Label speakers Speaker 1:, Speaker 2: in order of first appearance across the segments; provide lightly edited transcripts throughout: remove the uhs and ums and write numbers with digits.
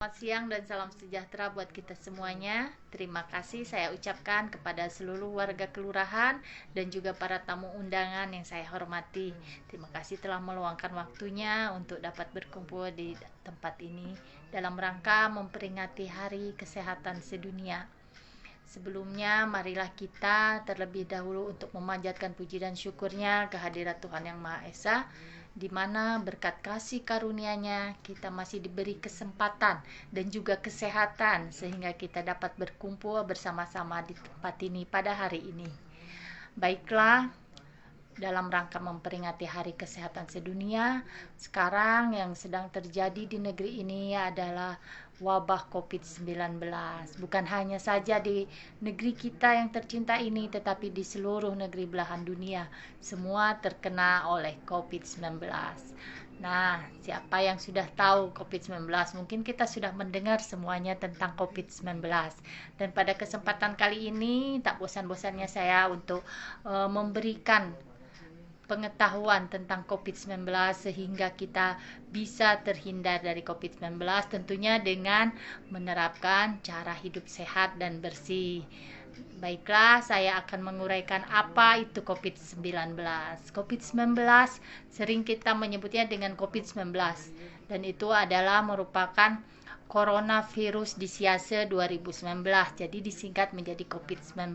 Speaker 1: Selamat siang dan salam sejahtera buat kita semuanya. Terima kasih saya ucapkan kepada seluruh warga kelurahan dan juga para tamu undangan yang saya hormati. Terima kasih telah meluangkan waktunya untuk dapat berkumpul di tempat ini dalam rangka memperingati Hari Kesehatan Sedunia. Sebelumnya, marilah kita terlebih dahulu untuk memanjatkan puji dan syukurnya kehadirat Tuhan Yang Maha Esa, di mana berkat kasih karunia-Nya kita masih diberi kesempatan dan juga kesehatan sehingga kita dapat berkumpul bersama-sama di tempat ini pada hari ini. Baiklah, dalam rangka memperingati Hari Kesehatan Sedunia, sekarang yang sedang terjadi di negeri ini adalah wabah COVID-19. Bukan hanya saja di negeri kita yang tercinta ini, tetapi di seluruh negeri belahan dunia, semua terkena oleh COVID-19. Nah, siapa yang sudah tahu COVID-19? Mungkin kita sudah mendengar semuanya tentang COVID-19. Dan pada kesempatan kali ini, tak bosan-bosannya saya untuk memberikan pengetahuan tentang COVID-19 sehingga kita bisa terhindar dari COVID-19, tentunya dengan menerapkan cara hidup sehat dan bersih. Baiklah, saya akan menguraikan apa itu COVID-19. COVID-19 sering kita menyebutnya dengan COVID-19 dan itu adalah merupakan coronavirus disease 2019, jadi disingkat menjadi COVID-19.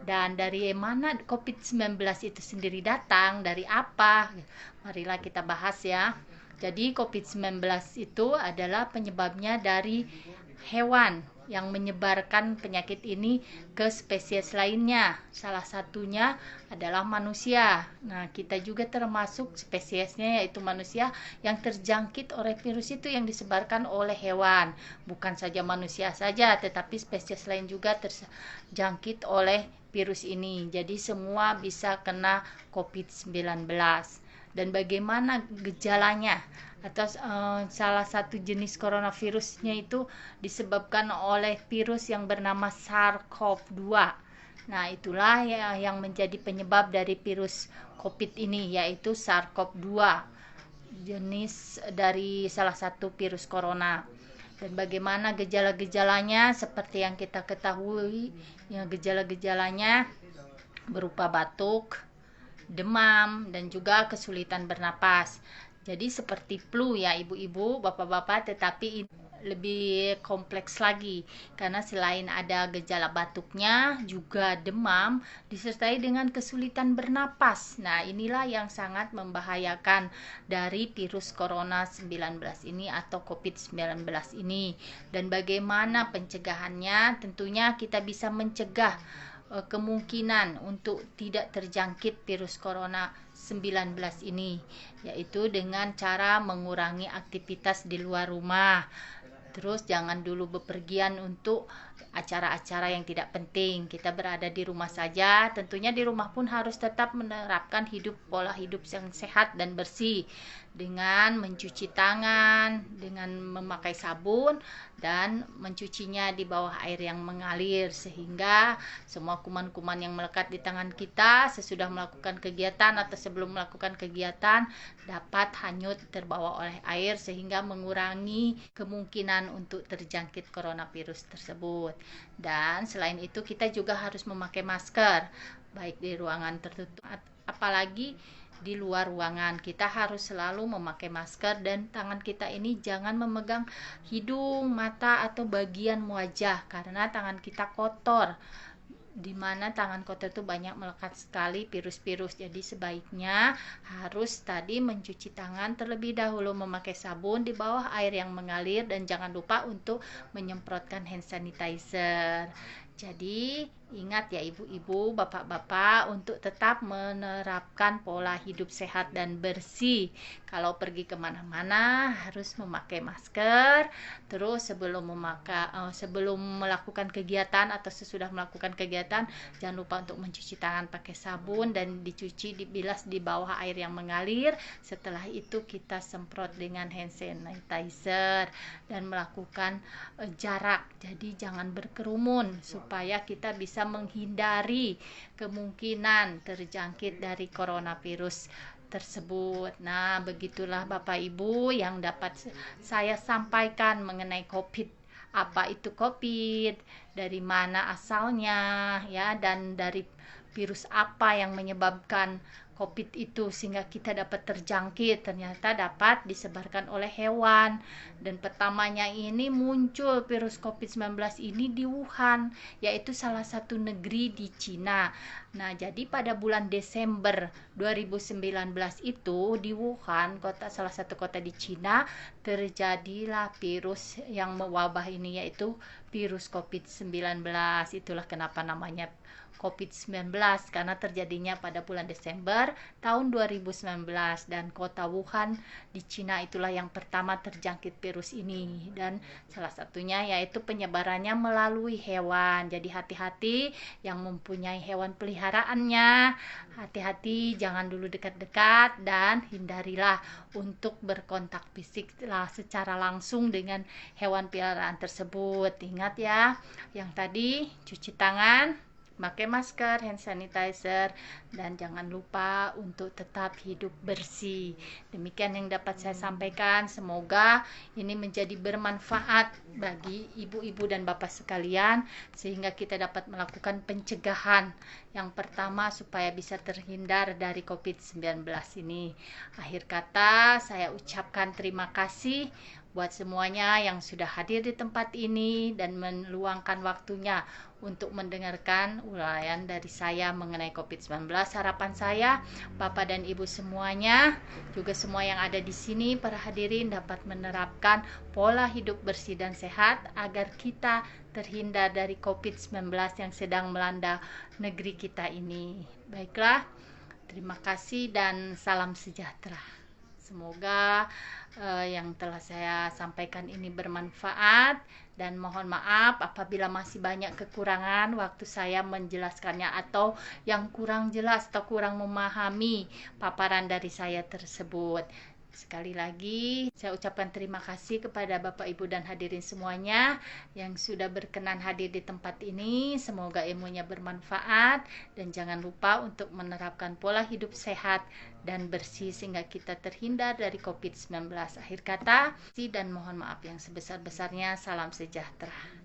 Speaker 1: Dan dari mana COVID-19 itu sendiri datang, dari apa? Marilah kita bahas ya. Jadi COVID-19 itu adalah penyebabnya dari hewan yang menyebarkan penyakit ini ke spesies lainnya. Salah satunya adalah manusia. Nah, kita juga termasuk spesiesnya, yaitu manusia yang terjangkit oleh virus itu yang disebarkan oleh hewan. Bukan saja manusia saja, tetapi spesies lain juga terjangkit oleh virus ini. Jadi semua bisa kena COVID-19. Dan bagaimana gejalanya? Atau salah satu jenis coronavirusnya itu disebabkan oleh virus yang bernama SARS-CoV-2. Nah, itulah yang menjadi penyebab dari virus COVID ini, yaitu SARS-CoV-2, jenis dari salah satu virus corona. Dan bagaimana gejala-gejalanya? Seperti yang kita ketahui, ya, gejala-gejalanya berupa batuk, demam, dan juga kesulitan bernapas. Jadi seperti flu ya ibu-ibu, bapak-bapak, tetapi lebih kompleks lagi karena selain ada gejala batuknya juga demam disertai dengan kesulitan bernapas. Nah, inilah yang sangat membahayakan dari virus corona 19 ini atau COVID-19 ini. Dan bagaimana pencegahannya? Tentunya kita bisa mencegah kemungkinan untuk tidak terjangkit virus corona 19 ini, yaitu dengan cara mengurangi aktivitas di luar rumah. Terus jangan dulu bepergian untuk acara-acara yang tidak penting. Kita berada di rumah saja. Tentunya di rumah pun harus tetap menerapkan pola hidup yang sehat dan bersih dengan mencuci tangan, dengan memakai sabun dan mencucinya di bawah air yang mengalir sehingga semua kuman-kuman yang melekat di tangan kita sesudah melakukan kegiatan atau sebelum melakukan kegiatan dapat hanyut terbawa oleh air sehingga mengurangi kemungkinan untuk terjangkit coronavirus tersebut. Dan selain itu kita juga harus memakai masker baik di ruangan tertutup apalagi di luar ruangan. Kita harus selalu memakai masker dan tangan kita ini jangan memegang hidung, mata atau bagian wajah karena tangan kita kotor. Di mana tangan kotor itu banyak melekat sekali virus-virus. Jadi sebaiknya harus tadi mencuci tangan terlebih dahulu, memakai sabun di bawah air yang mengalir dan jangan lupa untuk menyemprotkan hand sanitizer. Jadi ingat ya ibu-ibu, bapak-bapak untuk tetap menerapkan pola hidup sehat dan bersih. Kalau pergi kemana-mana harus memakai masker. Terus sebelum melakukan kegiatan atau sesudah melakukan kegiatan jangan lupa untuk mencuci tangan pakai sabun dan dibilas di bawah air yang mengalir. Setelah itu kita semprot dengan hand sanitizer dan melakukan jarak. Jadi jangan berkerumun supaya kita bisa menghindari kemungkinan terjangkit dari coronavirus tersebut. Nah, begitulah Bapak Ibu yang dapat saya sampaikan mengenai COVID. Apa itu COVID? Dari mana asalnya ya, dan dari virus apa yang menyebabkan COVID itu sehingga kita dapat terjangkit. Ternyata dapat disebarkan oleh hewan. Dan pertamanya ini muncul virus COVID-19 ini di Wuhan, yaitu salah satu negeri di Cina. Nah, jadi pada bulan Desember 2019 itu di Wuhan, salah satu kota di Cina, terjadilah virus yang mewabah ini, yaitu virus COVID-19. Itulah kenapa namanya COVID-19, karena terjadinya pada bulan Desember tahun 2019, dan kota Wuhan di Cina itulah yang pertama terjangkit virus ini, dan salah satunya yaitu penyebarannya melalui hewan. Jadi hati-hati yang mempunyai hewan peliharaannya, hati-hati jangan dulu dekat-dekat, dan hindarilah untuk berkontak fisik secara langsung dengan hewan peliharaan tersebut. Ingat ya, yang tadi cuci tangan, pakai masker, hand sanitizer, dan jangan lupa untuk tetap hidup bersih. Demikian yang dapat saya sampaikan. Semoga ini menjadi bermanfaat bagi ibu-ibu dan bapak sekalian, sehingga kita dapat melakukan pencegahan yang pertama supaya bisa terhindar dari COVID-19 ini. Akhir kata, saya ucapkan terima kasih buat semuanya yang sudah hadir di tempat ini dan meluangkan waktunya untuk mendengarkan uraian dari saya mengenai COVID-19. Harapan saya, Bapak dan Ibu semuanya, juga semua yang ada di sini, para hadirin dapat menerapkan pola hidup bersih dan sehat agar kita terhindar dari COVID-19 yang sedang melanda negeri kita ini. Baiklah, terima kasih dan salam sejahtera. Semoga yang telah saya sampaikan ini bermanfaat, dan mohon maaf apabila masih banyak kekurangan waktu saya menjelaskannya, atau yang kurang jelas atau kurang memahami paparan dari saya tersebut. Sekali lagi saya ucapkan terima kasih kepada Bapak Ibu dan hadirin semuanya yang sudah berkenan hadir di tempat ini. Semoga ilmunya bermanfaat, dan jangan lupa untuk menerapkan pola hidup sehat dan bersih sehingga kita terhindar dari COVID-19. Akhir kata, dan mohon maaf yang sebesar-besarnya. Salam sejahtera.